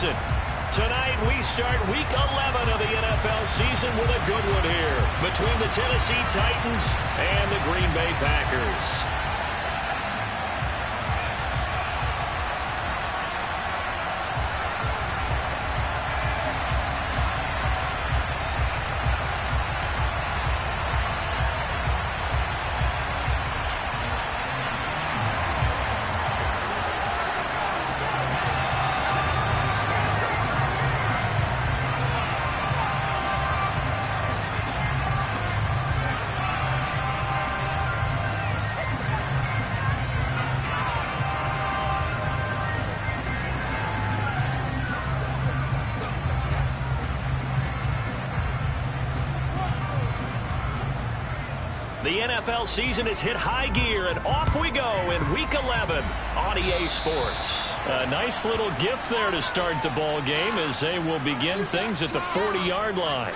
Watson. Tonight we start Week 11 of the NFL season with a good one here between the Tennessee Titans and the Green Bay Packers. The NFL season has hit high gear, and off we go in Week 11 on EA Sports. A nice little gift there to start the ball game as they will begin things at the 40-yard line.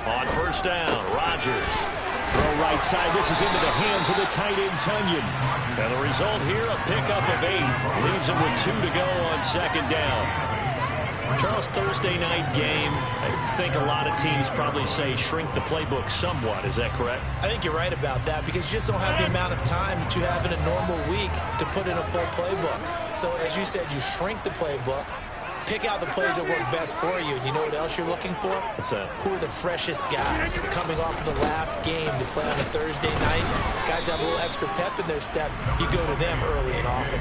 On first down, Rodgers. Throw right side. This is into the hands of the tight end, Tonyan. And the result here, a pickup of 8. Leaves him with 2 to go on second down. Charles, Thursday night game, I think a lot of teams probably say shrink the playbook somewhat. Is that correct? I think you're right about that because you just don't have the amount of time that you have in a normal week to put in a full playbook. So as you said, you shrink the playbook. Pick out the plays that work best for you. You know what else you're looking for? What's that? Who are the freshest guys coming off of the last game to play on a Thursday night? Guys have a little extra pep in their step. You go to them early and often.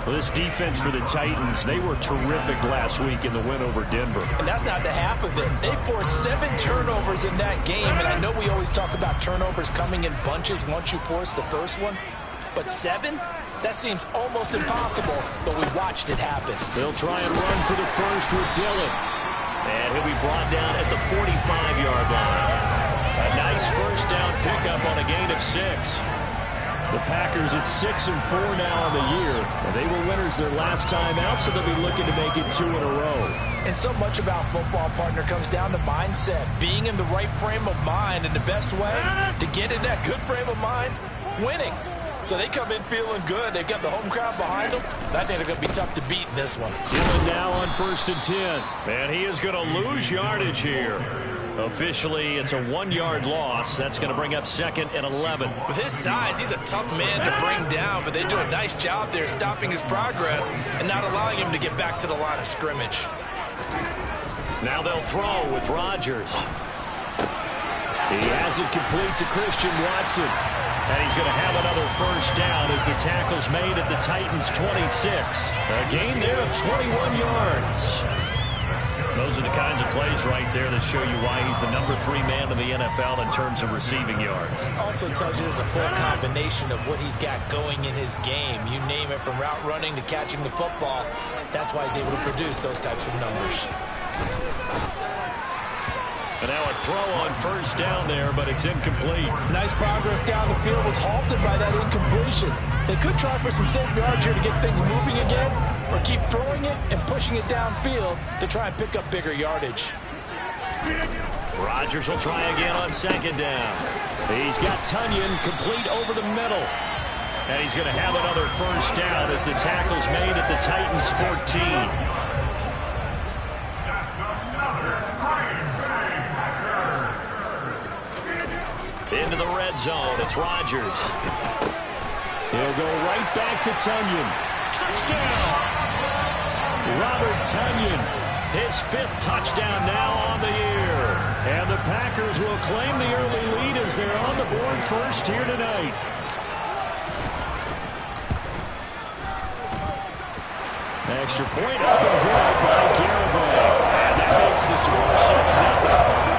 Well, this defense for the Titans, they were terrific last week in the win over Denver. And that's not the half of it. They forced 7 turnovers in that game, and I know we always talk about turnovers coming in bunches once you force the first one, but 7? That seems almost impossible, but we watched it happen. They'll try and run for the first with Dillon. And he'll be brought down at the 45-yard line. A nice first down pickup on a gain of 6. The Packers at 6-4 now on the year. And they were winners their last time out, so they'll be looking to make it 2 in a row. And so much about football, partner, comes down to mindset. Being in the right frame of mind, and the best way to get in that good frame of mind, winning. So they come in feeling good. They've got the home crowd behind them. I think they're going to be tough to beat in this one. Dillon now on 1st and 10. And he is going to lose yardage here. Officially, it's a 1-yard loss. That's going to bring up 2nd and 11. With his size, he's a tough man to bring down, but they do a nice job there stopping his progress and not allowing him to get back to the line of scrimmage. Now they'll throw with Rodgers. He has it complete to Christian Watson. And he's going to have another first down as the tackle's made at the Titans' 26. A gain there of 21 yards. Those are the kinds of plays right there that show you why he's the number 3 man in the NFL in terms of receiving yards. Also tells you there's a full combination of what he's got going in his game. You name it, from route running to catching the football. That's why he's able to produce those types of numbers. And now a throw on first down there, but it's incomplete. Nice progress down the field was halted by that incompletion. They could try for some safe yards here to get things moving again, or keep throwing it and pushing it downfield to try and pick up bigger yardage. Rodgers will try again on 2nd down. He's got Tonyan complete over the middle. And he's going to have another first down as the tackle's made at the Titans' 14. Into the red zone, it's Rodgers. He'll go right back to Tonyan. Touchdown! Robert Tonyan, his 5th touchdown now on the year. And the Packers will claim the early lead as they're on the board first here tonight. Extra point up and good by Garibay. And that makes the score 7-0.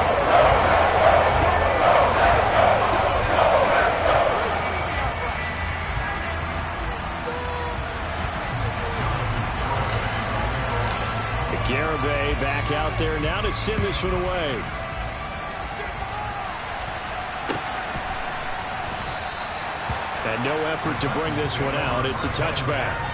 Garibay Bay back out there now to send this one away. And no effort to bring this one out. It's a touchback.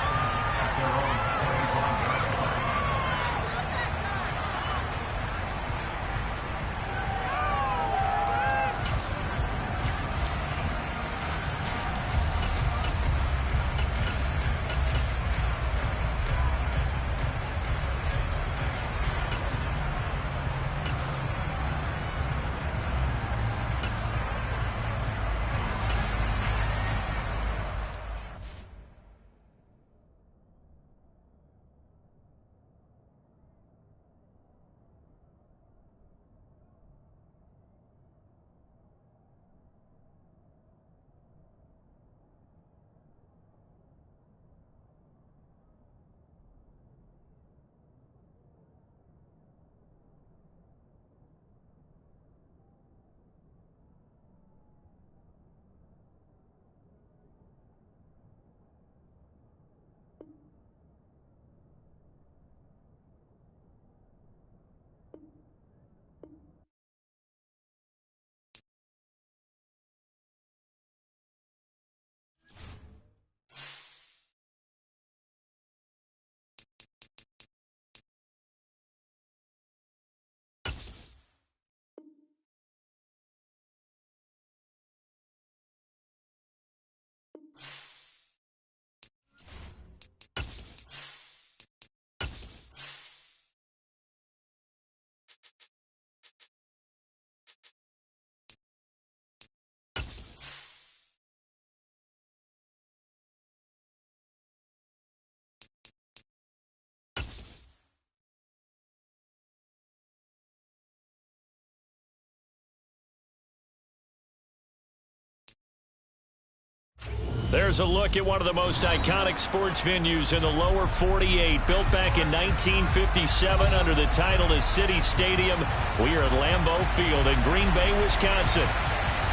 There's a look at one of the most iconic sports venues in the lower 48. Built back in 1957 under the title of City Stadium. We are at Lambeau Field in Green Bay, Wisconsin.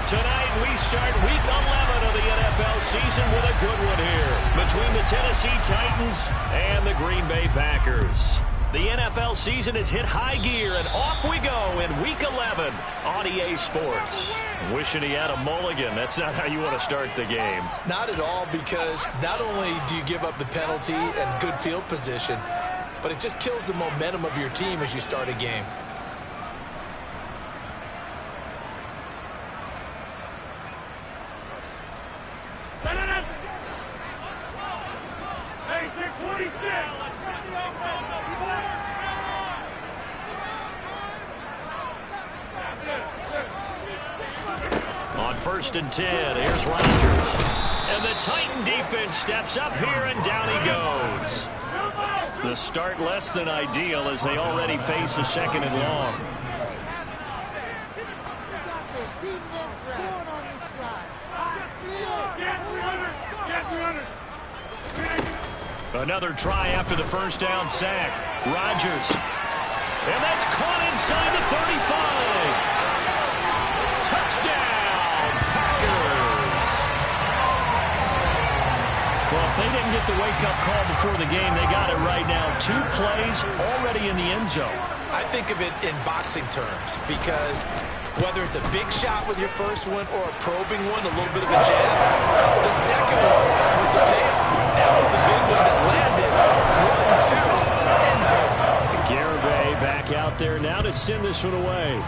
Tonight we start Week 11 of the NFL season with a good one here between the Tennessee Titans and the Green Bay Packers. The NFL season has hit high gear, and off we go in Week 11 on EA Sports. Wishing he had a mulligan. That's not how you want to start the game. Not at all, because not only do you give up the penalty and good field position, but it just kills the momentum of your team as you start a game. On 1st and 10, here's Rodgers. And the Titan defense steps up here, and down he goes. The start less than ideal as they already face a 2nd and long. Another try after the first down sack. Rodgers. And that's caught inside the 35. Touchdown, Packers. Well, if they didn't get the wake-up call before the game, they got it right now. 2 plays already in the end zone. I think of it in boxing terms, because whether it's a big shot with your first one or a probing one, a little bit of a jab, the second one was the payoff. That was the big one that landed. 1-2, end zone. Garibay back out there now to send this one away.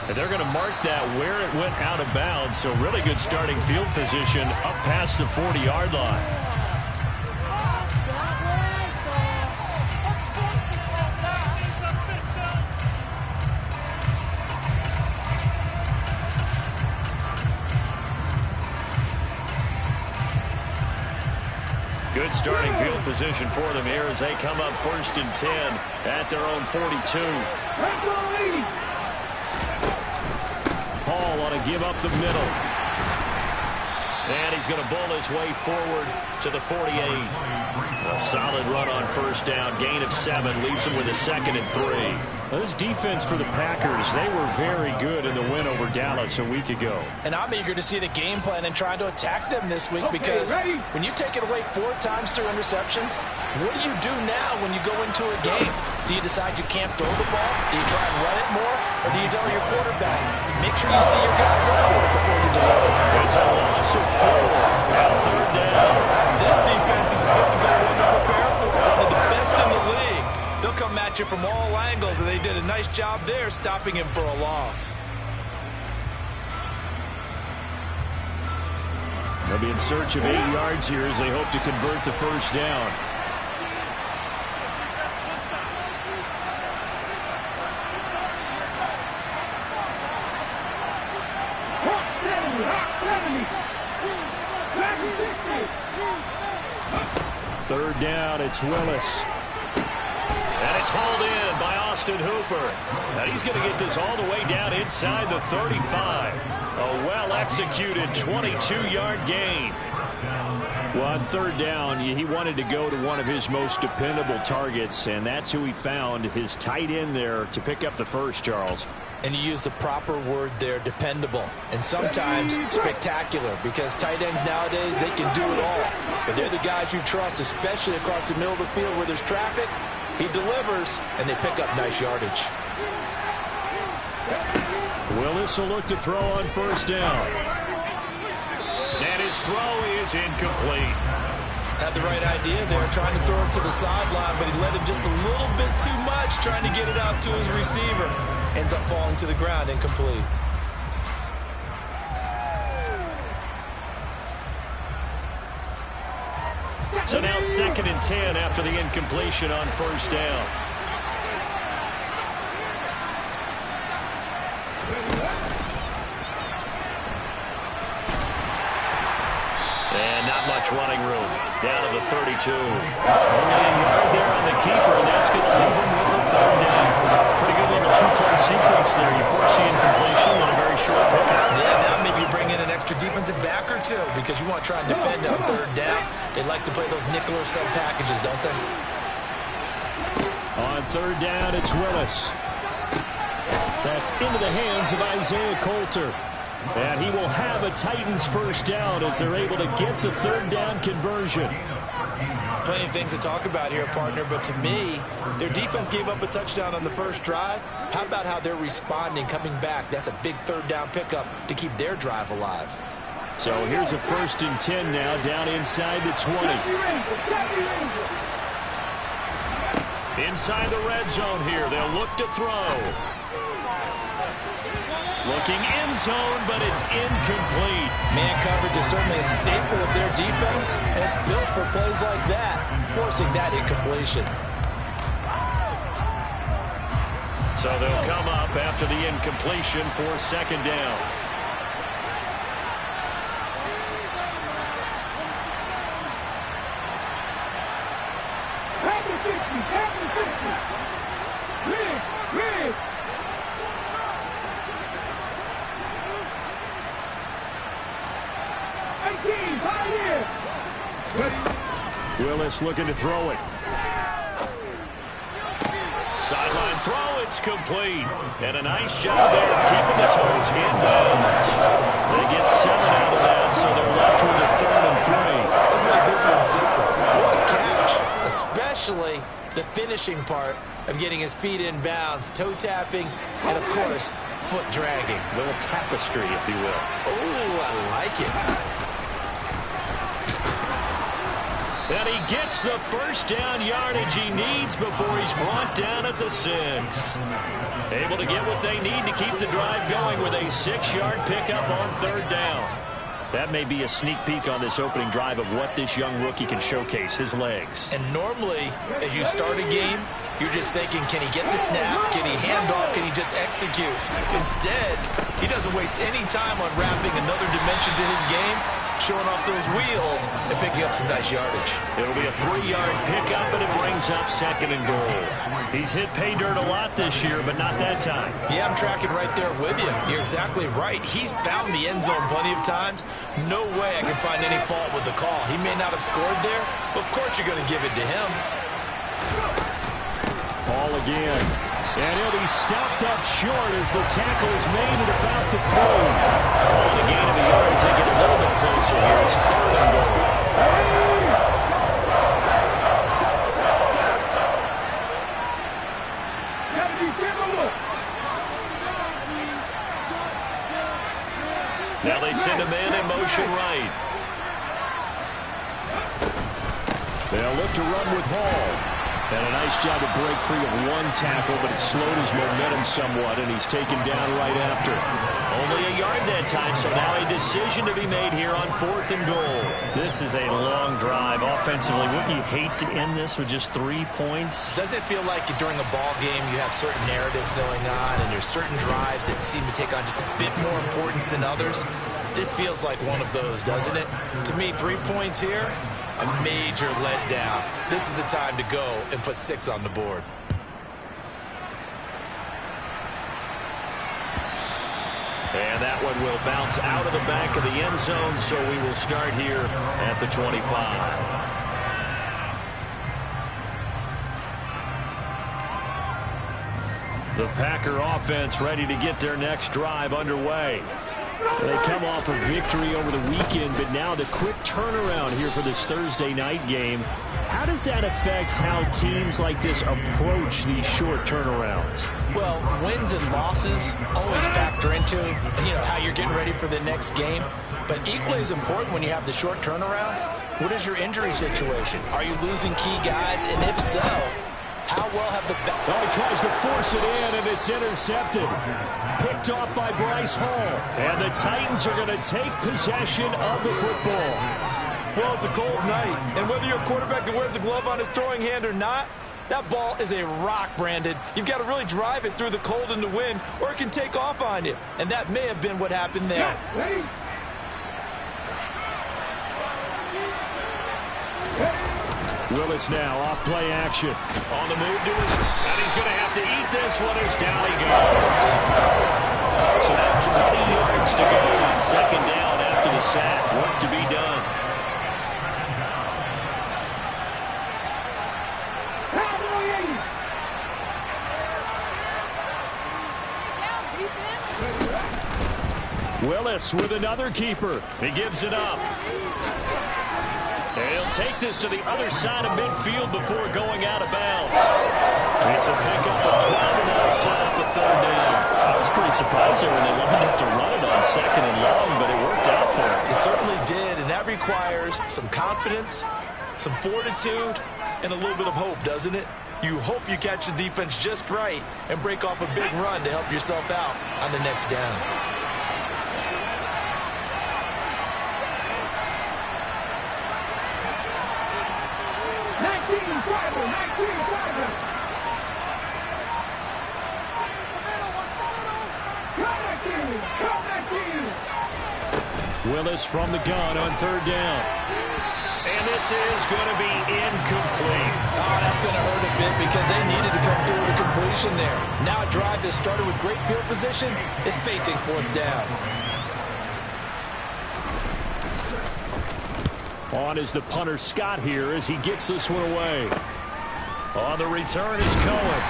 And they're going to mark that where it went out of bounds, so really good starting field position up past the 40-yard line. Good starting field position for them here as they come up 1st and 10 at their own 42. Hall on to give up the middle. And he's going to bull his way forward to the 48. A solid run on 1st down. Gain of 7 leaves him with a 2nd and 3. Well, this defense for the Packers, they were very good in the win over Dallas a week ago. And I'm eager to see the game plan and trying to attack them this week, because when you take it away 4 times through interceptions, what do you do now when you go into a game? Do you decide you can't throw the ball? Do you try and run it more? Or do you tell your quarterback, make sure you see your guys open before you deliver? It's a loss of 4. Now 3rd down. This defense is a difficult one to prepare for. One of the best in the league. They'll come at you from all angles, and they did a nice job there stopping him for a loss. They'll be in search of 8 yards here as they hope to convert the first down. Third down, it's Willis. And it's hauled in by Austin Hooper. And he's going to get this all the way down inside the 35. A well-executed 22-yard gain. Well, on 3rd down, he wanted to go to one of his most dependable targets, and that's who he found, his tight end there, to pick up the first, Charles. And you use the proper word there, dependable, and sometimes spectacular, because tight ends nowadays, they can do it all. But they're the guys you trust, especially across the middle of the field where there's traffic. He delivers, and they pick up nice yardage. Willis will look to throw on 1st down. And his throw is incomplete. Had the right idea there, trying to throw it to the sideline, but he let him just a little bit too much, trying to get it out to his receiver. Ends up falling to the ground, incomplete. So now 2nd and 10 after the incompletion on 1st down. And not much running room. Down to the 32. Only a yard there on the keeper, and that's going to leave him with a 3rd down. Pretty good little 2-play sequence there. You force the incompletion and a very short pickup. Yeah, now maybe you bring in an extra defensive back or two because you want to try and defend on 3rd down. They like to play those nickel or sub packages, don't they? On 3rd down, it's Willis. That's into the hands of Isaiah Coulter. And he will have a Titans first down as they're able to get the 3rd down conversion. Plenty of things to talk about here, partner, but to me, their defense gave up a touchdown on the first drive. How about how they're responding, coming back? That's a big 3rd down pickup to keep their drive alive. So here's a 1st and 10 now, down inside the 20. Inside the red zone here, they'll look to throw. Looking end zone, but it's incomplete. Man coverage is certainly a staple of their defense, and it's built for plays like that, forcing that incompletion. So they'll come up after the incompletion for 2nd down. Willis looking to throw it. Sideline throw, it's complete. And a nice job there of keeping the toes in bounds. They get 7 out of that, so they're left with a 3rd and 3. Let's make this one simple. What a catch, especially the finishing part of getting his feet in bounds, toe tapping, and of course, foot dragging. A little tapestry, if you will. Oh, I like it. And he gets the first down yardage he needs before he's brought down at the 6. Able to get what they need to keep the drive going with a 6-yard pickup on 3rd down. That may be a sneak peek on this opening drive of what this young rookie can showcase, his legs. And normally, as you start a game, you're just thinking, can he get the snap? Can he hand off? Can he just execute? Instead, he doesn't waste any time on wrapping another dimension to his game, showing off those wheels and picking up some nice yardage. It'll be a 3-yard pickup, and it brings up 2nd and goal. He's hit pay dirt a lot this year, but not that time. Yeah, I'm tracking right there with you. You're exactly right. He's found the end zone plenty of times. No way I can find any fault with the call. He may not have scored there, but of course you're going to give it to him. Ball again. And he'll be stopped up short as the tackle is made at about the 3. Calling a gain of a yard as they get a little bit closer here. It's 3rd and goal. Now they send a man in motion right. They'll look to run with Hall. And a nice job to break free of one tackle, but it slowed his momentum somewhat, and he's taken down right after. Only a yard that time, so now a decision to be made here on 4th and goal. This is a long drive offensively. Wouldn't you hate to end this with just 3 points? Doesn't it feel like during a ball game you have certain narratives going on, and there's certain drives that seem to take on just a bit more importance than others? This feels like one of those, doesn't it? To me, 3 points here, a major letdown. This is the time to go and put 6 on the board. And that one will bounce out of the back of the end zone, so we will start here at the 25. The Packer offense ready to get their next drive underway. They come off a victory over the weekend, but now the quick turnaround here for this Thursday night game. How does that affect how teams like this approach these short turnarounds? Well, wins and losses always factor into, how you're getting ready for the next game. But equally as important when you have the short turnaround, what is your injury situation? Are you losing key guys? And if so, how well have the... Oh, he tries to force it in, and it's intercepted. Picked off by Bryce Hall. And the Titans are going to take possession of the football. Well, it's a cold night, and whether you're a quarterback that wears a glove on his throwing hand or not, that ball is a rock, Brandon. You've got to really drive it through the cold and the wind, or it can take off on you. And that may have been what happened there. Willis now off play action. On the move to his, and he's going to have to eat this one as down he goes. So now 20 yards to go on 2nd down after the sack. Work to be done. Willis with another keeper. He gives it up. And he'll take this to the other side of midfield before going out of bounds. It's a pickup of 12 and that'll set up the 3rd down. I was pretty surprised there when they lined up to run it on 2nd and long, but it worked out for him. It certainly did, and that requires some confidence, some fortitude, and a little bit of hope, doesn't it? You hope you catch the defense just right and break off a big run to help yourself out on the next down. Willis from the gun on 3rd down. And this is going to be incomplete. Oh, that's going to hurt a bit because they needed to come through with a completion there. Now a drive that started with great field position is facing 4th down. On is the punter Scott here as he gets this one away. On the return is Cohen.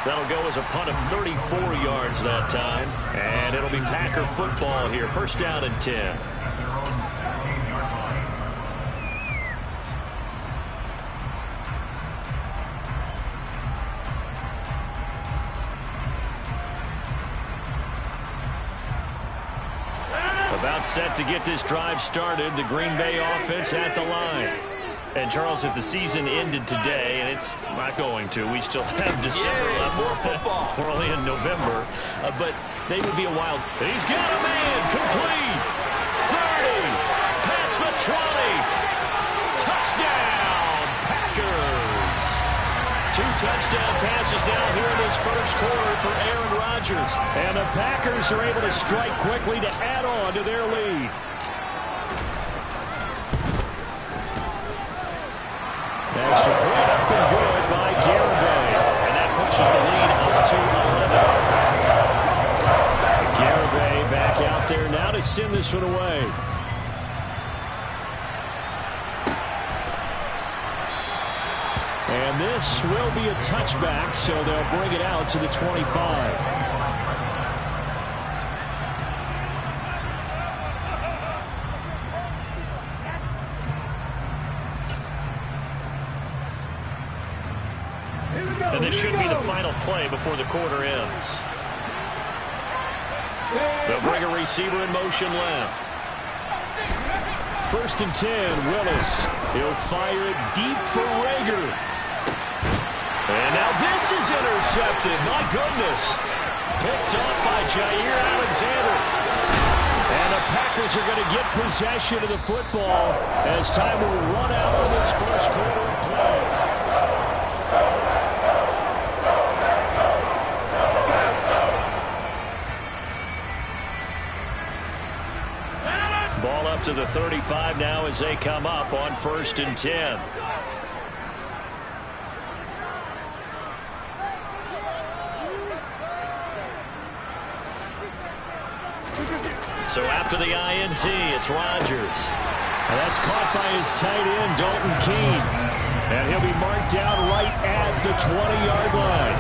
That'll go as a punt of 34 yards that time. And it'll be Packer football here. 1st down and 10. About set to get this drive started. The Green Bay offense at the line. And, Charles, if the season ended today, and it's not going to, we still have December left. More football. We're only in November. But they would be a wild. He's got a man. Complete. 30. Past the 20. Touchdown, Packers. 2 touchdown passes now here in this 1st quarter for Aaron Rodgers. And the Packers are able to strike quickly to add on to their lead. Extra point up and good by Garibay. And that pushes the lead up to 11. Garibay back out there now to send this one away. And this will be a touchback, so they'll bring it out to the 25. And this should be the final play before the quarter ends. They'll bring a receiver in motion left. 1st and 10, Willis. He'll fire it deep for Rager. And now this is intercepted. My goodness. Picked up by Jair Alexander. And the Packers are going to get possession of the football as time will run out on this first quarter of play. Ball up to the 35 now as they come up on 1st and 10. So after the INT, it's Rodgers. And that's caught by his tight end, Dalton Keene. And he'll be marked down right at the 20-yard line.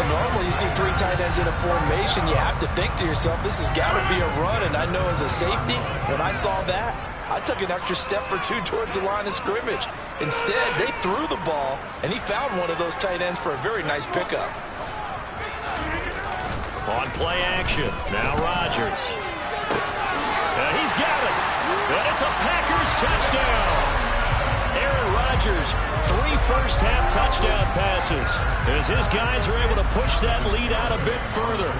Normally you see 3 tight ends in a formation, you have to think to yourself, this has got to be a run. And I know as a safety, when I saw that, I took an extra step or 2 towards the line of scrimmage. Instead, they threw the ball, and he found one of those tight ends for a very nice pickup. On play action, now Rodgers. And he's got it. And it's a Packers touchdown. Aaron Rodgers, 3 first-half touchdown passes as his guys are able to push that lead out a bit further.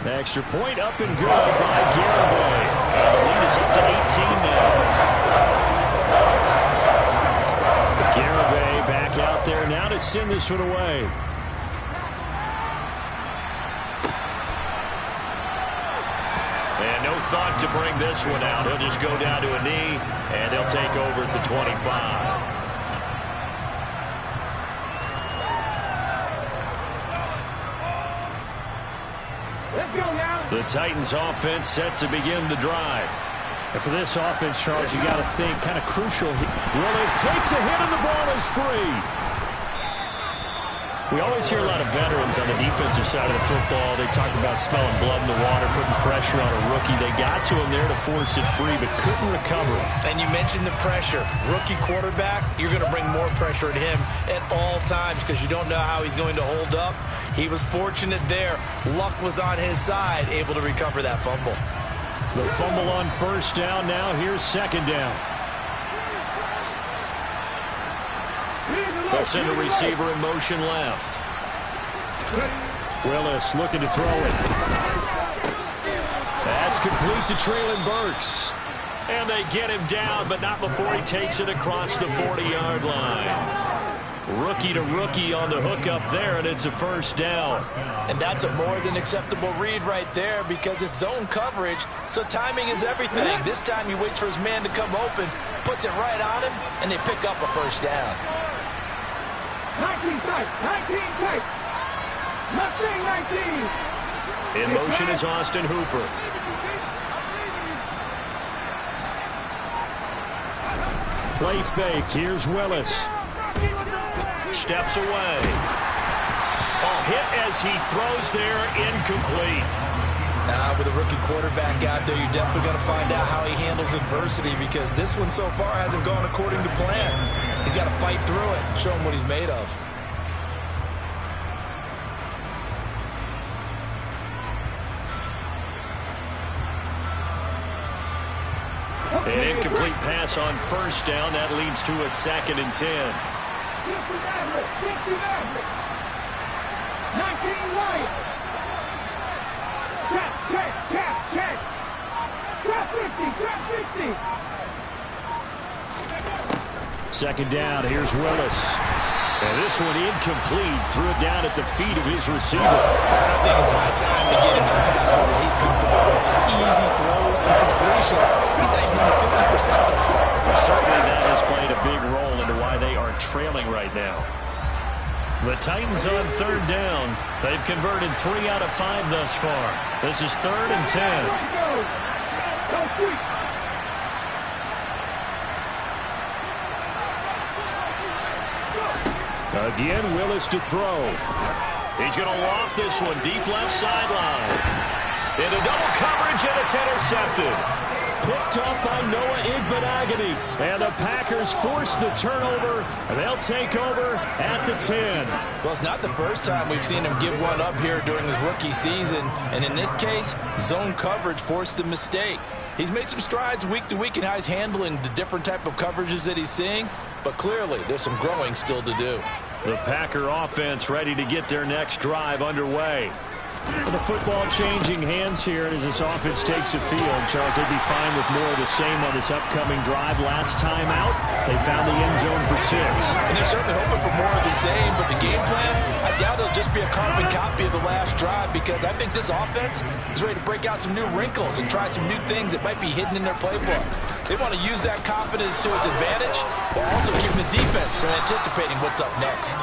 The extra point up and good by Garibay. And the lead is up to 18 now. Garibay back out there now to send this one away. And no thought to bring this one out. He'll just go down to a knee, and they'll take over at the 25. Let's go now. The Titans offense set to begin the drive. And for this offense, Charles, you got to think kind of crucial. Willis takes a hit and the ball is free. We always hear a lot of veterans on the defensive side of the football. They talk about smelling blood in the water, putting pressure on a rookie. They got to him there to force it free, but couldn't recover. And you mentioned the pressure. Rookie quarterback, you're going to bring more pressure at him at all times because you don't know how he's going to hold up. He was fortunate there. Luck was on his side, able to recover that fumble. The fumble on 1st down. Now here's 2nd down. They'll send a receiver in motion left. Willis looking to throw it. That's complete to Treylon Burks. And they get him down, but not before he takes it across the 40-yard line. Rookie to rookie on the hook up there, and it's a 1st down. And that's a more than acceptable read right there because it's zone coverage, so timing is everything. This time he waits for his man to come open, puts it right on him, and they pick up a 1st down. 19 tight, 19 tight. Mustang 19. In motion is Austin Hooper. Play fake. Here's Willis. Steps away. Hit as he throws there, incomplete. With a rookie quarterback out there, you're definitely going to find out how he handles adversity because this one so far hasn't gone according to plan. He's got to fight through it and show him what he's made of. An incomplete pass on 1st down. That leads to a 2nd and 10. 19 right. Check. Trap 50. 2nd down. Here's Willis. And this one incomplete. Threw it down at the feet of his receiver. I think it's high time to get him some passes that he's comfortable with. Some easy throws, some completions. He's not even at 50% thus far. Certainly that has played a big role into why they are trailing right now. The Titans on 3rd down. They've converted 3 out of 5 thus far. This is 3rd and 10. Again, Willis to throw. He's going to loft this one deep left sideline. Into double coverage, and it's intercepted. picked off by Noah Igbinoghene. And the Packers force the turnover, and they'll take over at the 10. Well, it's not the first time we've seen him give one up here during his rookie season. And in this case, zone coverage forced the mistake. He's made some strides week to week in how he's handling the different type of coverages that he's seeing. But clearly, there's some growing still to do. The Packer offense ready to get their next drive underway. The football changing hands here as this offense takes the field. Charles, they'd be fine with more of the same on this upcoming drive. Last time out, they found the end zone for 6. And they're certainly hoping for more of the same, but the game plan, I doubt it'll just be a carbon copy of the last drive, because I think this offense is ready to break out some new wrinkles and try some new things that might be hidden in their playbook. They want to use that confidence to its advantage, while also keeping the defense from anticipating what's up next.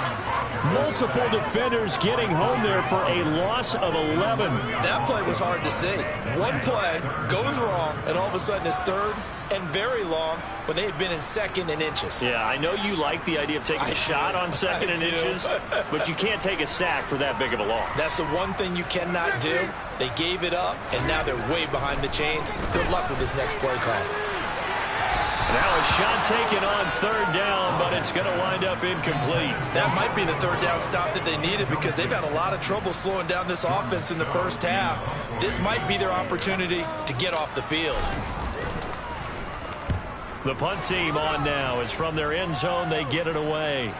Multiple defenders getting home there for a loss of 11. That play was hard to see. One play goes wrong, and all of a sudden it's third and very long when they had been in second and inches. Yeah, I know you like the idea of taking a shot on second and inches, but you can't take a sack for that big of a loss. That's the one thing you cannot do. They gave it up, and now they're way behind the chains. Good luck with this next play call. Now a shot taken on third down, but it's going to wind up incomplete. That might be the third down stop that they needed, because they've had a lot of trouble slowing down this offense in the first half. This might be their opportunity to get off the field. The punt team on now is from their end zone. They get it away.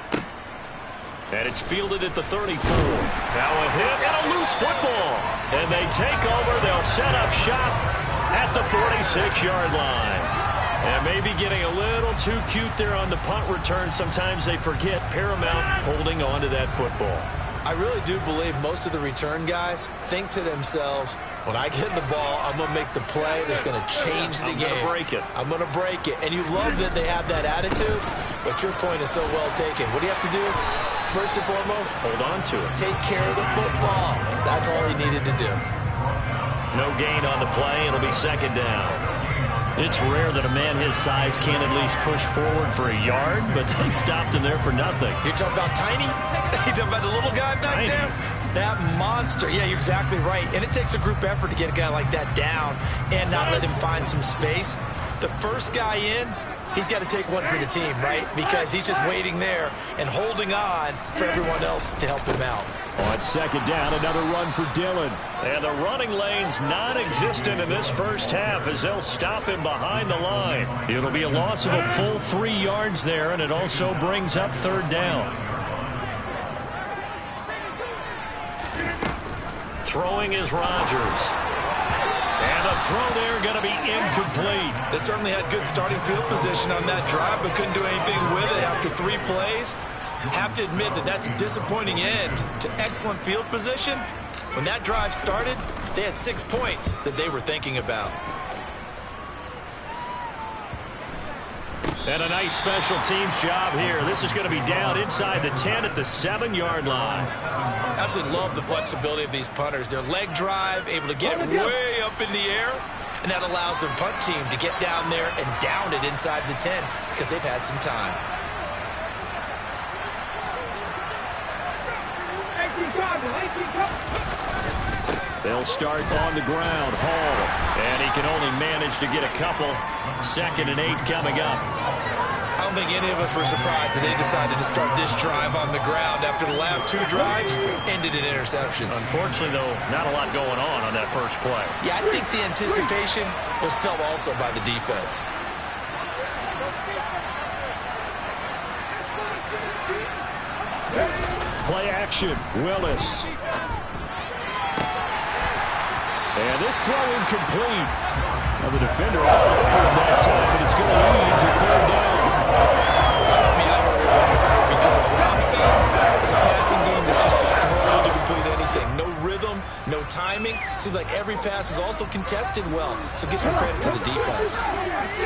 And it's fielded at the 34. Now a hit and a loose football. And they take over. They'll set up shop at the 46-yard line. And maybe getting a little too cute there on the punt return. Sometimes they forget paramount holding on to that football. I really do believe most of the return guys think to themselves, when I get the ball, I'm going to make the play that's going to change the game. I'm going to break it. And you love that they have that attitude, but your point is so well taken. What do you have to do? First and foremost, hold on to it. Take care of the football. That's all he needed to do. No gain on the play. It'll be second down. It's rare that a man his size can't at least push forward for a yard, but they stopped him there for nothing. You're talking about Tiny? You're talking about the little guy back there? That monster. Yeah, you're exactly right. And it takes a group effort to get a guy like that down and not let him find some space. The first guy in, he's got to take one for the team, right? Because he's just waiting there and holding on for everyone else to help him out. On second down, another run for Dillon. And the running lane's non-existent in this first half as they'll stop him behind the line. It'll be a loss of a full 3 yards there, and it also brings up third down. Throwing is Rodgers. And the throw there going to be incomplete. They certainly had good starting field position on that drive, but couldn't do anything with it after 3 plays. Have to admit that that's a disappointing end to excellent field position. When that drive started, they had 6 points that they were thinking about. And a nice special teams job here. This is going to be down inside the 10 at the 7-yard line. Absolutely love the flexibility of these punters. Their leg drive, able to get it way up in the air, and that allows their punt team to get down there and down it inside the 10 because they've had some time. They'll start on the ground. Hall. And he can only manage to get a couple. 2nd and 8 coming up. I don't think any of us were surprised that they decided to start this drive on the ground after the last 2 drives ended in interceptions. Unfortunately, though, not a lot going on that first play. Yeah, I think the anticipation was felt also by the defense. Play action. Willis. And this throw incomplete. Now the defender all over that time, but it's going to lead to third down. I mean, I don't know what to do, because what I'm seeing is a passing game that's just struggling to complete anything. No rhythm, no timing. Seems like every pass is also contested well, so give some credit to the defense.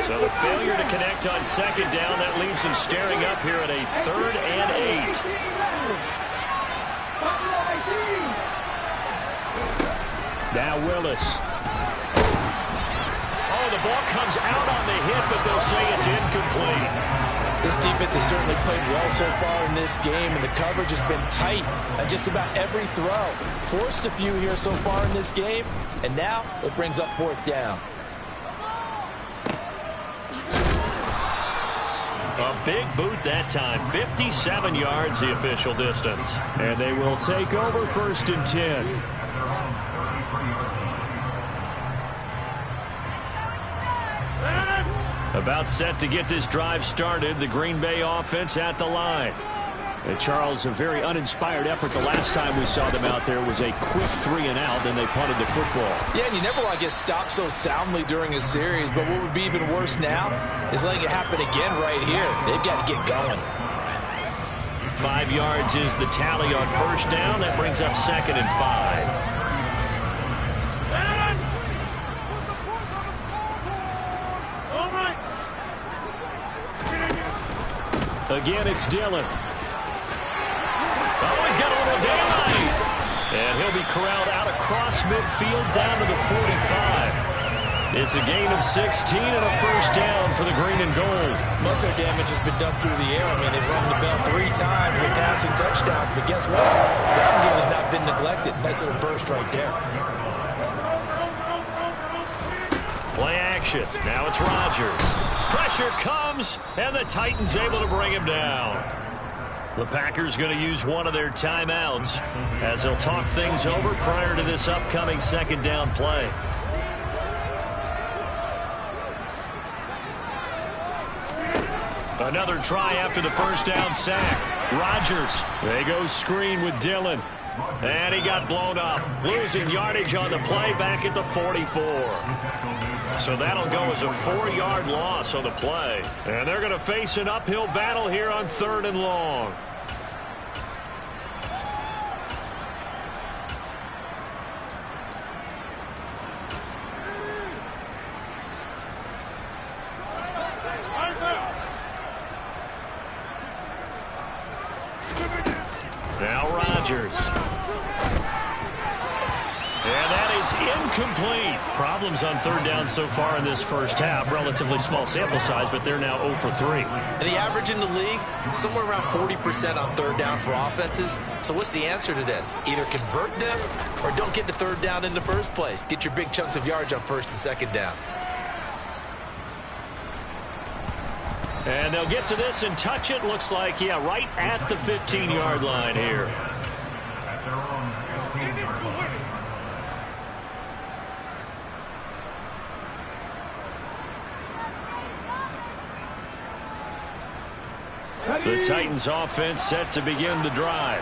So the failure to connect on second down, that leaves him staring up here at a 3rd and 8. Now Willis. Oh, the ball comes out on the hit, but they'll say it's incomplete. This defense has certainly played well so far in this game, and the coverage has been tight on just about every throw. Forced a few here so far in this game, and now it brings up 4th down. A big boot that time. 57 yards the official distance. And they will take over 1st and 10. About set to get this drive started. The Green Bay offense at the line. And Charles, a very uninspired effort the last time we saw them out there was a quick 3 and out, then they punted the football. Yeah, and you never want to get stopped so soundly during a series, but what would be even worse now is letting it happen again right here. They've got to get going. 5 yards is the tally on 1st down. That brings up 2nd and 5. Again, it's Dillon. Oh, he's got a little daylight. And he'll be corralled out across midfield down to the 45. It's a gain of 16 and a 1st down for the green and gold. Most of their damage has been done through the air. I mean, they've rung the bell 3 times with passing touchdowns, but guess what? Ground game has not been neglected. Nice little burst right there. Play action. Now it's Rodgers. Pressure comes, and the Titans able to bring him down. The Packers going to use one of their timeouts as they'll talk things over prior to this upcoming 2nd down play. Another try after the 1st down sack. Rodgers. They go screen with Dillon. And he got blown up. Losing yardage on the play back at the 44. So that'll go as a 4-yard loss on the play. And they're going to face an uphill battle here on 3rd and long. Now Rodgers. And that is incomplete. Problems on 3rd down so far in this 1st half. Relatively small sample size, but they're now 0 for 3. And the average in the league, somewhere around 40% on 3rd down for offenses. So what's the answer to this? Either convert them or don't get to 3rd down in the first place. Get your big chunks of yards on 1st and 2nd down. And they'll get to this and touch it. Looks like, yeah, right at the 15-yard line here. The Titans offense set to begin the drive.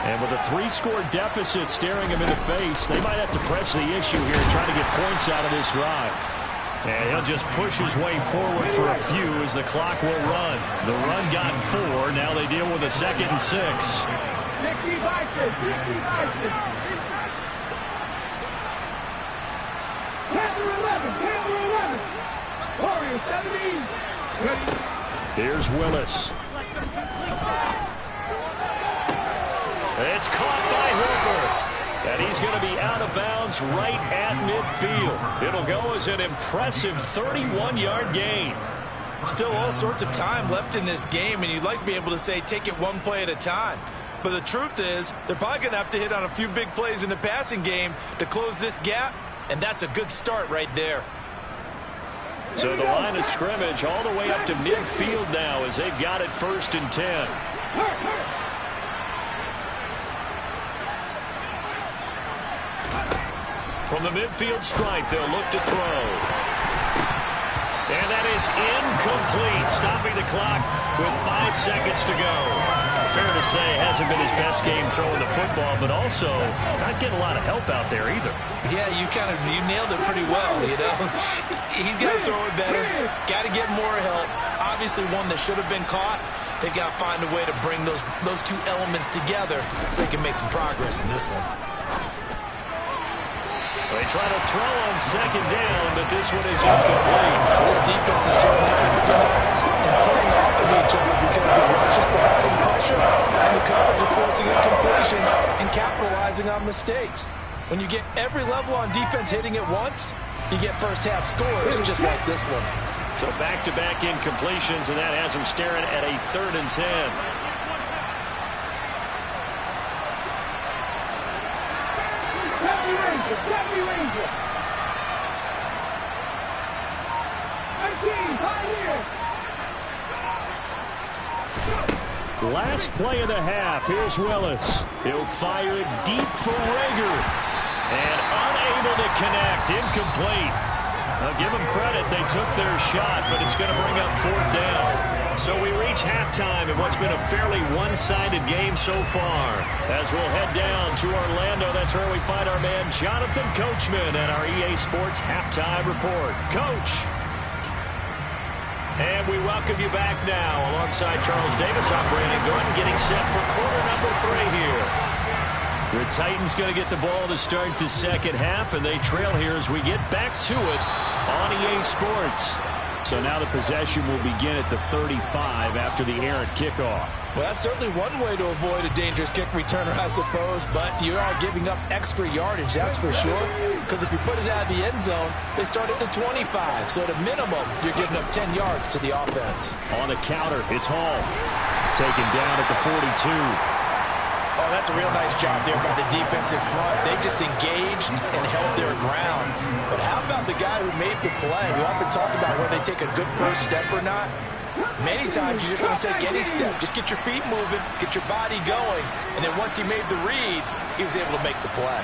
And with a 3-score deficit staring them in the face, they might have to press the issue here and try to get points out of this drive. And he'll just push his way forward for a few as the clock will run. The run got 4. Now they deal with a 2nd and 6. Warriors 17. Ready. Here's Willis. It's caught by Hooper. And he's going to be out of bounds right at midfield. It'll go as an impressive 31-yard gain. Still all sorts of time left in this game, and you'd like to be able to say take it one play at a time. But the truth is, they're probably going to have to hit on a few big plays in the passing game to close this gap, and that's a good start right there. So the line of scrimmage all the way up to midfield now as they've got it 1st and 10. From the midfield stripe, they'll look to throw. And that is incomplete, stopping the clock with 5 seconds to go. Fair to say, hasn't been his best game throwing the football, but also not getting a lot of help out there either. Yeah, you nailed it pretty well, you know. He's got to throw it better, got to get more help. Obviously one that should have been caught. They've got to find a way to bring those two elements together so they can make some progress in this one. They try to throw on 2nd down, but this one is incomplete. This defense is certainly organized and playing off of each other because the rush is providing pressure and the coverage is forcing incompletions and capitalizing on mistakes. When you get every level on defense hitting at once, you get first half scores just like this one. So back-to-back incompletions, and that has them staring at a 3rd and 10. Deputy Ranger. 19, 5 years. Last play of the half. Here's Willis. He'll fire it deep for Reagor. And unable to connect. Incomplete. Now give them credit. They took their shot, but it's going to bring up 4th down. So we reach halftime in what's been a fairly one-sided game so far. As we'll head down to Orlando, that's where we find our man Jonathan Coachman at our EA Sports Halftime Report. Coach. And we welcome you back now alongside Charles Davis. I'm Brandon Gordon getting set for quarter number 3 here. The Titans going to get the ball to start the second half, and they trail here as we get back to it on EA Sports. So now the possession will begin at the 35 after the errant kickoff. Well, that's certainly one way to avoid a dangerous kick returner, I suppose, but you are giving up extra yardage, that's for sure. Because if you put it out of the end zone, they start at the 25. So at a minimum, you're giving up 10 yards to the offense. On the counter, it's Hall. Taken down at the 42. Oh, that's a real nice job there by the defensive front. They just engaged and held their ground. But how about the guy who made the play? We often talk about whether they take a good first step or not. Many times you just don't take any step. Just get your feet moving, get your body going, and then once he made the read, he was able to make the play.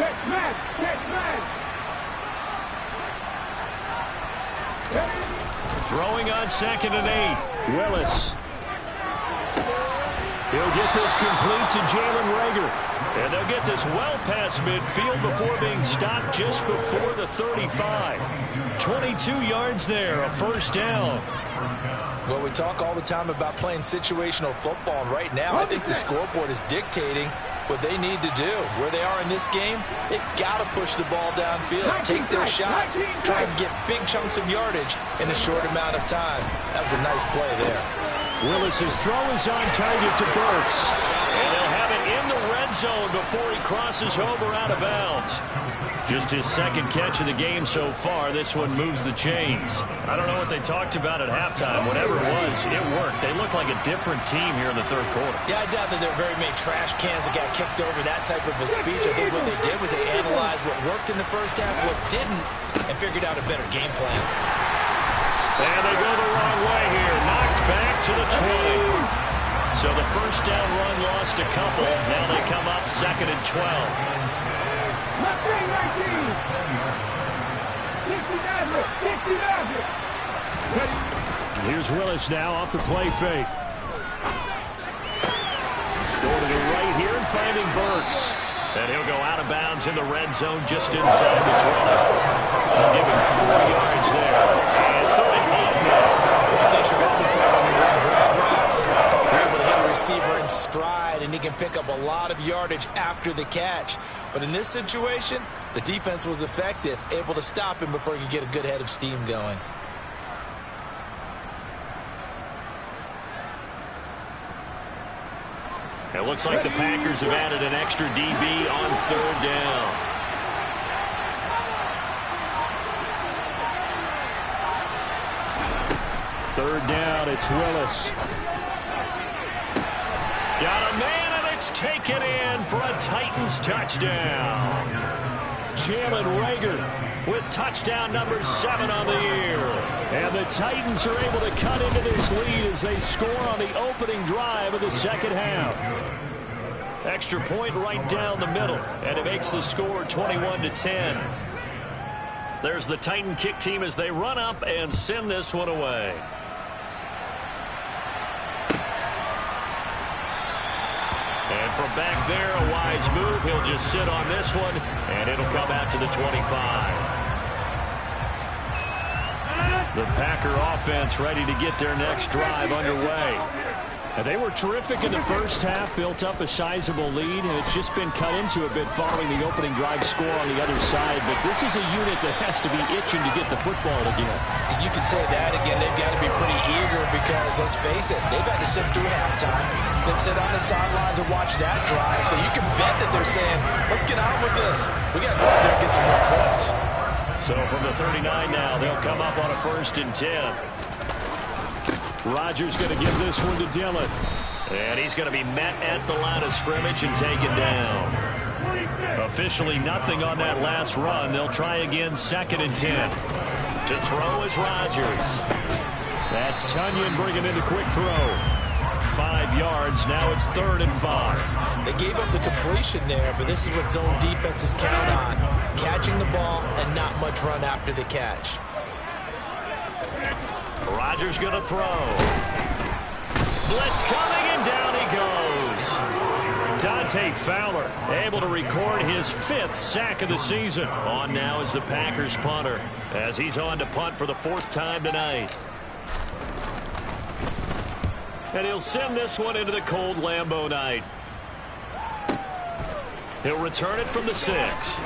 Get back! Get back! Throwing on 2nd and 8. Willis. He'll get this complete to Jalen Reagor. And they'll get this well past midfield before being stopped just before the 35. 22 yards there, a 1st down. Well, we talk all the time about playing situational football, and right now I think the scoreboard is dictating what they need to do. Where they are in this game, they've got to push the ball downfield, take their shots, try and get big chunks of yardage in a short amount of time. That was a nice play there. Willis's throw is on target to Burks. And they'll have it in the red zone before he crosses over out of bounds. Just his 2nd catch of the game so far. This one moves the chains. I don't know what they talked about at halftime. Whatever it was, it worked. They look like a different team here in the 3rd quarter. Yeah, I doubt that there are very many trash cans that got kicked over that type of a speech. I think what they did was they analyzed what worked in the first half, what didn't, and figured out a better game plan. And they go the wrong way here. Knocked back to the 20. So the 1st down run lost a couple. Now they come up 2nd and 12. Here's Willis now off the play fake. He's going to the right here and finding Burks. And he'll go out of bounds in the red zone just inside the 20. They'll give him 4 yards there. And 38 now. What they should hoping for when you run drag routes, you're able to hit a receiver in stride, and he can pick up a lot of yardage after the catch. But in this situation, the defense was effective, able to stop him before he could get a good head of steam going. It looks like the Packers have added an extra DB on 3rd down. Third down, it's Willis. Got a man, and it's taken in for a Titans touchdown. Jalen Reagor with touchdown number 7 on the year. And the Titans are able to cut into this lead as they score on the opening drive of the second half. Extra point right down the middle, and it makes the score 21-10. There's the Titan kick team as they run up and send this one away. And from back there, a wise move. He'll just sit on this one, and it'll come out to the 25. The Packer offense ready to get their next drive underway. And they were terrific in the first half, built up a sizable lead, and it's just been cut into a bit following the opening drive score on the other side. But this is a unit that has to be itching to get the football again. You can say that again. They've got to be pretty eager because, let's face it, they've had to sit through halftime, then sit on the sidelines and watch that drive. So you can bet that they're saying, let's get on with this. We got to go out there and get some more points. So from the 39 now, they'll come up on a 1st and 10. Rodgers going to give this one to Dillon. And he's going to be met at the line of scrimmage and taken down. Officially nothing on that last run. They'll try again 2nd and 10. To throw is Rodgers. That's Tonyan bringing in the quick throw. 5 yards. Now it's 3rd and 5. They gave up the completion there, but this is what zone defenses count on. Catching the ball and not much run after the catch. Rodgers going to throw. Blitz coming, and down he goes. Dante Fowler able to record his 5th sack of the season. On now is the Packers punter as he's on to punt for the 4th time tonight. And he'll send this one into the cold Lambeau night. He'll return it from the 6.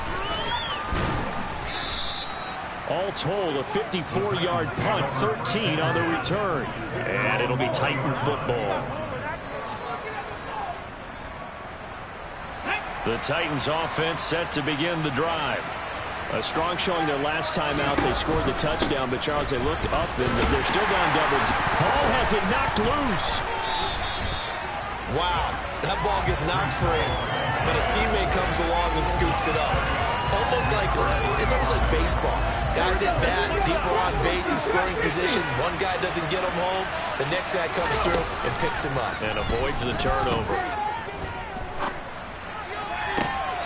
All told, a 54-yard punt, 13 on the return. And it'll be Titan football. The Titans offense set to begin the drive. A strong showing their last time out. They scored the touchdown, but Charles, they looked up and they're still down doubles. Ball has it knocked loose. Wow, that ball gets knocked free, but a teammate comes along and scoops it up. It's almost like baseball. Guys at bat, people are on base in scoring position. One guy doesn't get him home. The next guy comes through and picks him up. And avoids the turnover.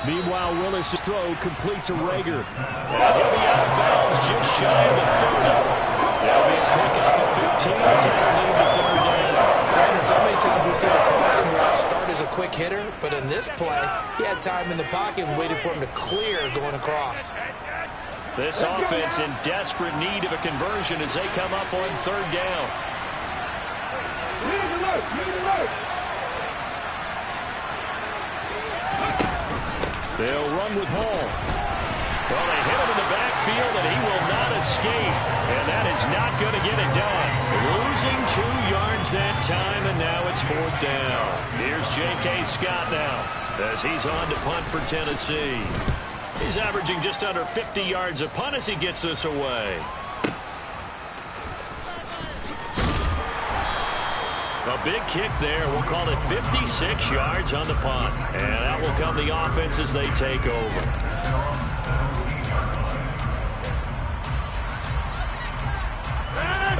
Meanwhile, Willis' throw complete to Rager. And he'll be out of bounds just shy of the 30. That'll be a pickup at 15 as they lead the 3rd down. Brandon, so many times we see the crossing route start as a quick hitter, but in this play, he had time in the pocket and waited for him to clear going across. This offense in desperate need of a conversion as they come up on 3rd down. Lead alert. They'll run with Hall. Well, they hit him in the backfield, and he will not escape. And that is not going to get it done. Losing 2 yards that time, and now it's 4th down. Here's J.K. Scott now as he's on to punt for Tennessee. He's averaging just under 50 yards a punt as he gets this away. A big kick there. We'll call it 56 yards on the punt. And out will come the offense as they take over.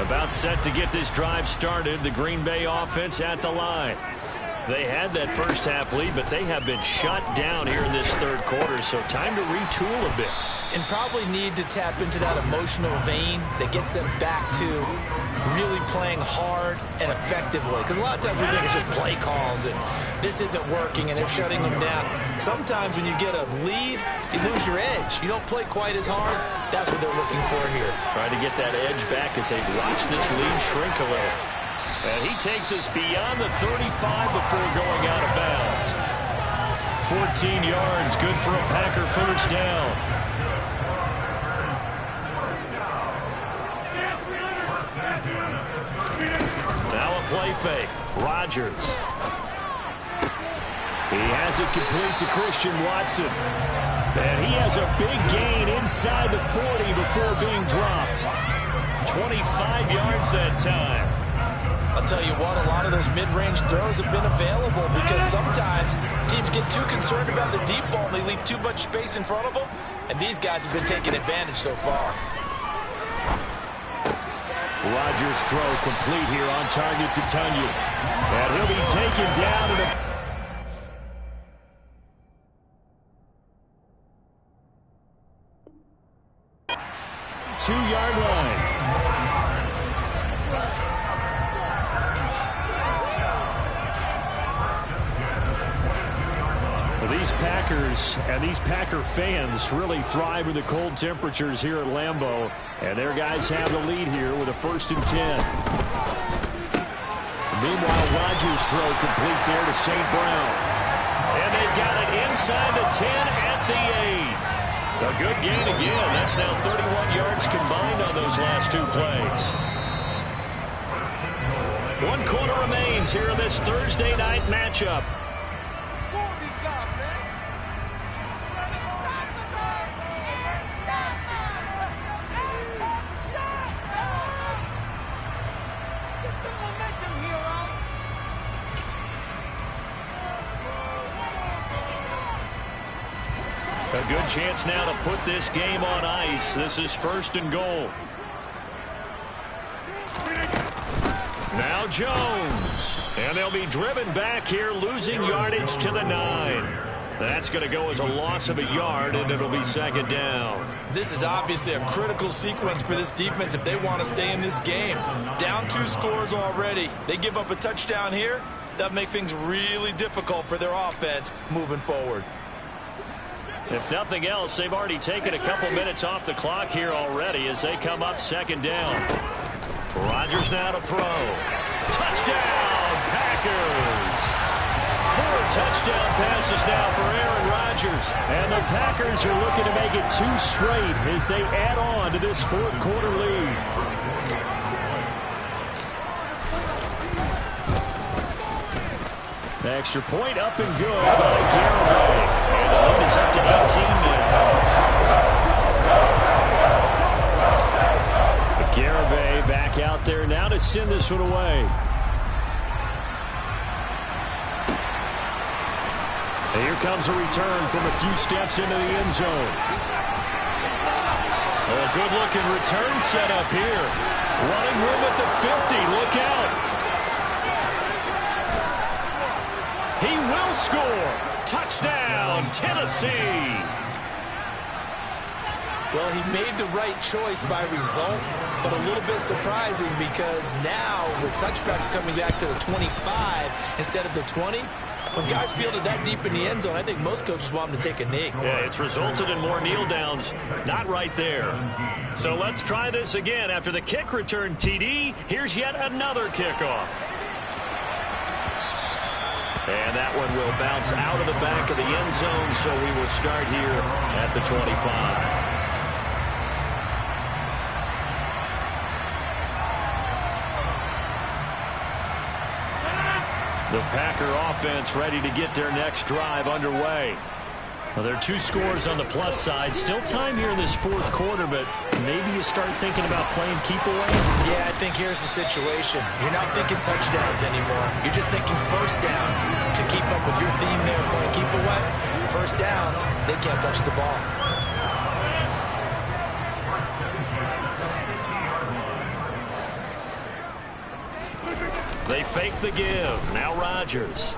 About set to get this drive started. The Green Bay offense at the line. They had that first half lead, but they have been shut down here in this 3rd quarter. So time to retool a bit. And probably need to tap into that emotional vein that gets them back to really playing hard and effectively. Because a lot of times we think it's just play calls and this isn't working and they're shutting them down. Sometimes when you get a lead, you lose your edge. You don't play quite as hard. That's what they're looking for here. Trying to get that edge back as they watch this lead shrink a little. And he takes us beyond the 35 before going out of bounds. 14 yards, good for a Packer 1st down. Now a play fake. Rodgers. He has it complete to Christian Watson. And he has a big gain inside the 40 before being dropped. 25 yards that time. I'll tell you what, a lot of those mid-range throws have been available because sometimes teams get too concerned about the deep ball and they leave too much space in front of them. And these guys have been taking advantage so far. Rodgers' throw complete here on target to Tonyan. And he'll be taken down at a 2-yard line. Well, these Packers and these Packer fans really thrive in the cold temperatures here at Lambeau. And their guys have the lead here with a 1st and 10. Meanwhile, Rodgers' throw complete there to St. Brown. And they've got it inside the 10 at the 8. A good gain again. That's now 31 yards combined on those last 2 plays. 1 quarter remains here in this Thursday night matchup. A good chance now to put this game on ice. This is 1st and goal. Now Jones. And they'll be driven back here, losing yardage to the 9. That's going to go as a loss of a yard, and it'll be second down. This is obviously a critical sequence for this defense if they want to stay in this game. Down 2 scores already. They give up a touchdown here. That'll make things really difficult for their offense moving forward. If nothing else, they've already taken a couple minutes off the clock here already as they come up second down. Rodgers now to throw. Touchdown, Packers! 4 touchdown passes now for Aaron Rodgers. And the Packers are looking to make it 2 straight as they add on to this fourth quarter lead. The extra point up and good by Garibay. And the lead is up to 18 now. Garibay back out there now to send this one away. And here comes a return from a few steps into the end zone. A good-looking return set up here. Running room at the 50. Look out. He will score. Touchdown, Tennessee. Well, he made the right choice by result, but a little bit surprising because now with touchbacks coming back to the 25 instead of the 20, when guys fielded that deep in the end zone, I think most coaches want them to take a knee. Yeah, it's resulted in more kneel downs. Not right there. So let's try this again. After the kick return TD, here's yet another kickoff. And that one will bounce out of the back of the end zone, so we will start here at the 25. The Packer offense ready to get their next drive underway. Well, there are 2 scores on the plus side. Still time here in this fourth quarter, but maybe you start thinking about playing keep away. Yeah, I think here's the situation. You're not thinking touchdowns anymore. You're just thinking first downs to keep up with your theme there, playing keep away. First downs, they can't touch the ball. They fake the give. Now Rodgers.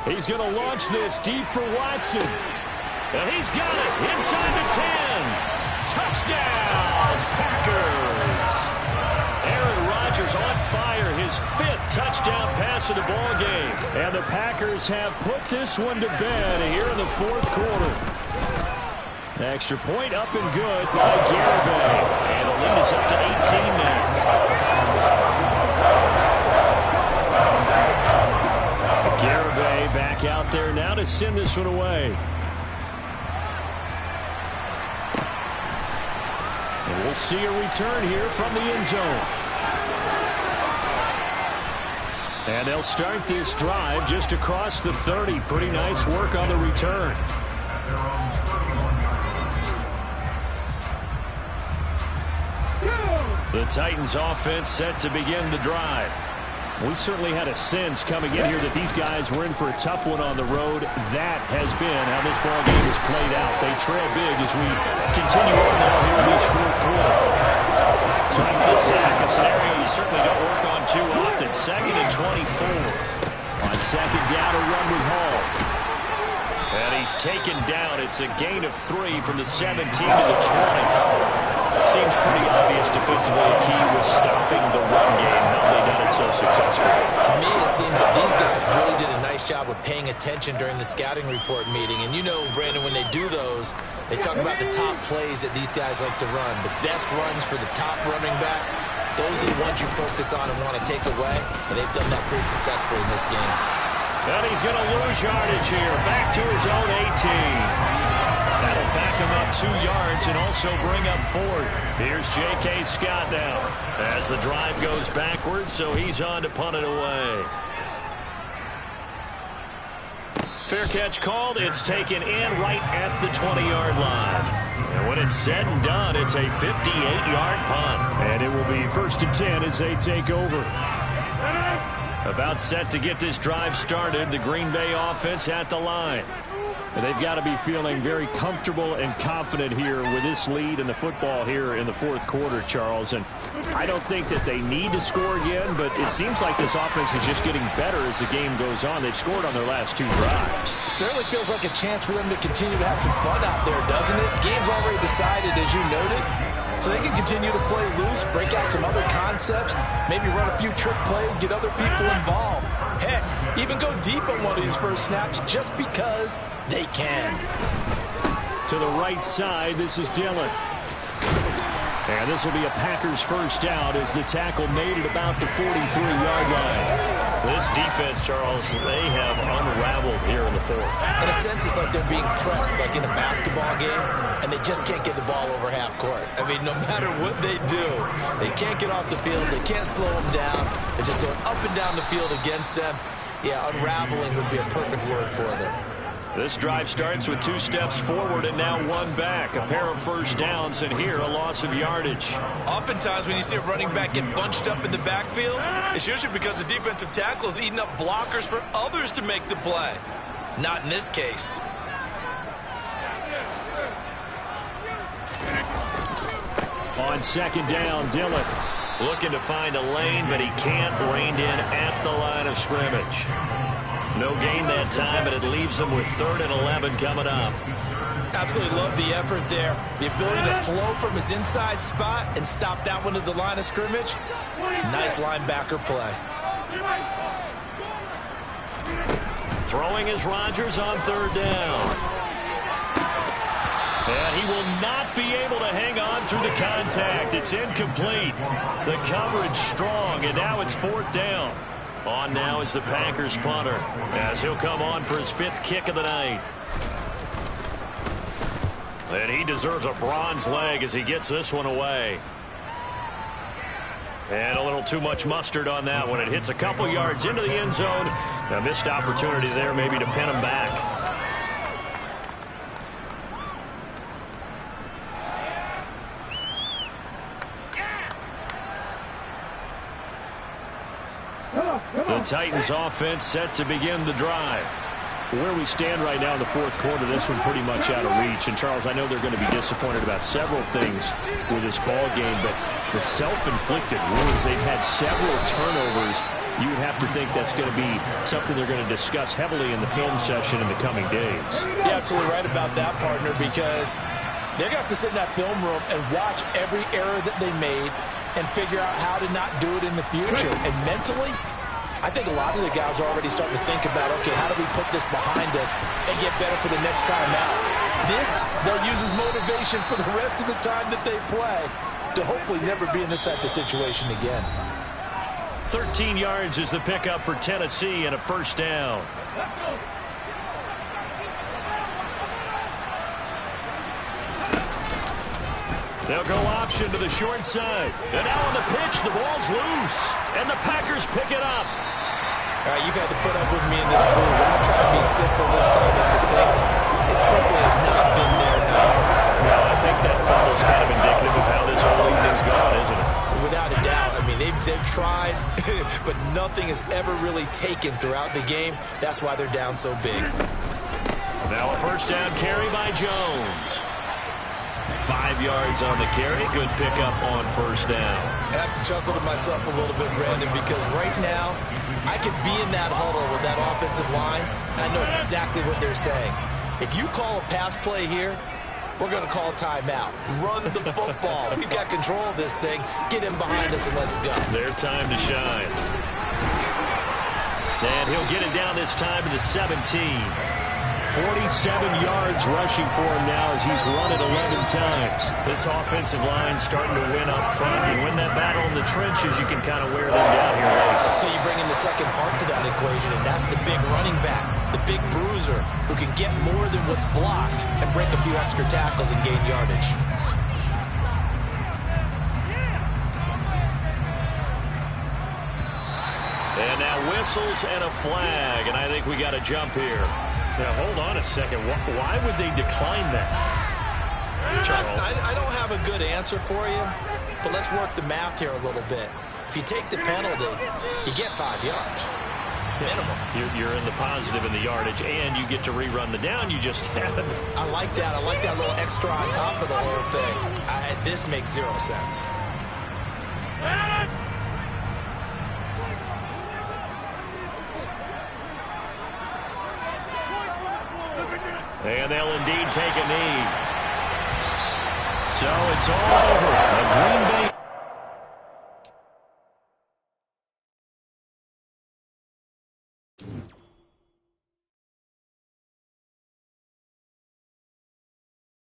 He's going to launch this deep for Watson. And he's got it inside the 10. Touchdown, Packers. Aaron Rodgers on fire, his 5th touchdown pass of the ball game. And the Packers have put this one to bed here in the fourth quarter. The extra point up and good by Garibay. And the lead is up to 18 now. Garibay back out there now to send this one away. And we'll see a return here from the end zone. And they'll start this drive just across the 30. Pretty nice work on the return. The Titans offense set to begin the drive. We certainly had a sense coming in here that these guys were in for a tough one on the road. That has been how this ball game has played out. They trail big as we continue on now here in this fourth quarter. So after the sack, a scenario you certainly don't work on too often. 2nd and 24. On second down, a run with Hall. And he's taken down. It's a gain of 3 from the 17 to the 20. Seems pretty obvious defensively a key was stopping the run game. How they done it so successfully. To me, it seems that these guys really did a nice job of paying attention during the scouting report meeting. And you know, Brandon, when they do those, they talk about the top plays that these guys like to run. The best runs for the top running back, those are the ones you focus on and want to take away. And they've done that pretty successfully in this game. And he's going to lose yardage here. Back to his own 18. That'll back him up 2 yards and also bring up 4th. Here's J.K. Scott now as the drive goes backwards, so he's on to punt it away. Fair catch called. It's taken in right at the 20-yard line. And when it's said and done, it's a 58-yard punt. And it will be 1st and 10 as they take over. About set to get this drive started. The Green Bay offense at the line. And they've got to be feeling very comfortable and confident here with this lead in the football here in the fourth quarter, Charles. And I don't think that they need to score again, but it seems like this offense is just getting better as the game goes on. They've scored on their last 2 drives. Certainly feels like a chance for them to continue to have some fun out there, doesn't it? Game's already decided, as you noted. So they can continue to play loose, break out some other concepts, maybe run a few trick plays, get other people involved. Heck, even go deep on one of these first snaps just because they can. To the right side, this is Dillon. And this will be a Packers first down as the tackle made at about the 43-yard line. This defense, Charles, they have unraveled here in the fourth. In a sense, it's like they're being pressed, like in a basketball game, and they just can't get the ball over half court. I mean, no matter what they do, they can't get off the field. They can't slow them down. They're just going up and down the field against them. Yeah, unraveling would be a perfect word for them. This drive starts with 2 steps forward and now 1 back. A pair of first downs, and here a loss of yardage. Oftentimes when you see a running back get bunched up in the backfield, it's usually because the defensive tackle is eating up blockers for others to make the play. Not in this case. On second down, Dillon looking to find a lane, but he can't. Reined in at the line of scrimmage. No gain that time, but it leaves him with 3rd and 11 coming up. Absolutely love the effort there. The ability to flow from his inside spot and stop that one at the line of scrimmage. Nice linebacker play. Throwing is Rodgers on 3rd down. And he will not be able to hang on through the contact. It's incomplete. The coverage strong, and now it's 4th down. On now is the Packers punter, as he'll come on for his 5th kick of the night. And he deserves a bronze leg as he gets this one away. And a little too much mustard on that one. It hits a couple yards into the end zone. A missed opportunity there maybe to pin him back. The Titans offense set to begin the drive. Where we stand right now in the fourth quarter, this one pretty much out of reach. And, Charles, I know they're going to be disappointed about several things with this ball game, but the self-inflicted wounds, they've had several turnovers. You would have to think that's going to be something they're going to discuss heavily in the film session in the coming days. You're absolutely right about that, partner, because they're going to have to sit in that film room and watch every error that they made and figure out how to not do it in the future. And mentally, I think a lot of the guys are already starting to think about, okay, how do we put this behind us and get better for the next time out? This, they'll use as motivation for the rest of the time that they play to hopefully never be in this type of situation again. 13 yards is the pickup for Tennessee and a first down. They'll go option to the short side. And now on the pitch, the ball's loose. And the Packers pick it up. All right, you've had to put up with me in this move. I'm going to try and be simple this time as succinct. It simply has not been there now. Well, I think that fumble's kind of indicative of how this whole evening's gone, isn't it? Without a doubt. I mean, they've tried, but nothing has ever really taken throughout the game. That's why they're down so big. Now a first down carry by Jones. 5 yards on the carry. Good pickup on first down. I have to chuckle to myself a little bit, Brandon, because right now I could be in that huddle with that offensive line, and I know exactly what they're saying. If you call a pass play here, we're going to call a timeout. Run the football. We've got control of this thing. Get in behind us and let's go. Their time to shine. And he'll get it down this time to the 17. 47 yards rushing for him now as he's run it 11 times. This offensive line starting to win up front. You win that battle in the trenches, you can kind of wear them down here late. So you bring in the second part to that equation, and that's the big running back, the big bruiser, who can get more than what's blocked and break a few extra tackles and gain yardage. And now whistles and a flag, and I think we got a jump here. Now, hold on a second. Why would they decline that? Charles? I don't have a good answer for you, but let's work the math here a little bit. If you take the penalty, you get 5 yards. Minimum. You're in the positive in the yardage, and you get to rerun the down you just had. I like that. I like that little extra on top of the whole thing. This makes zero sense. And they'll indeed take a knee. So it's all over. The Green Bay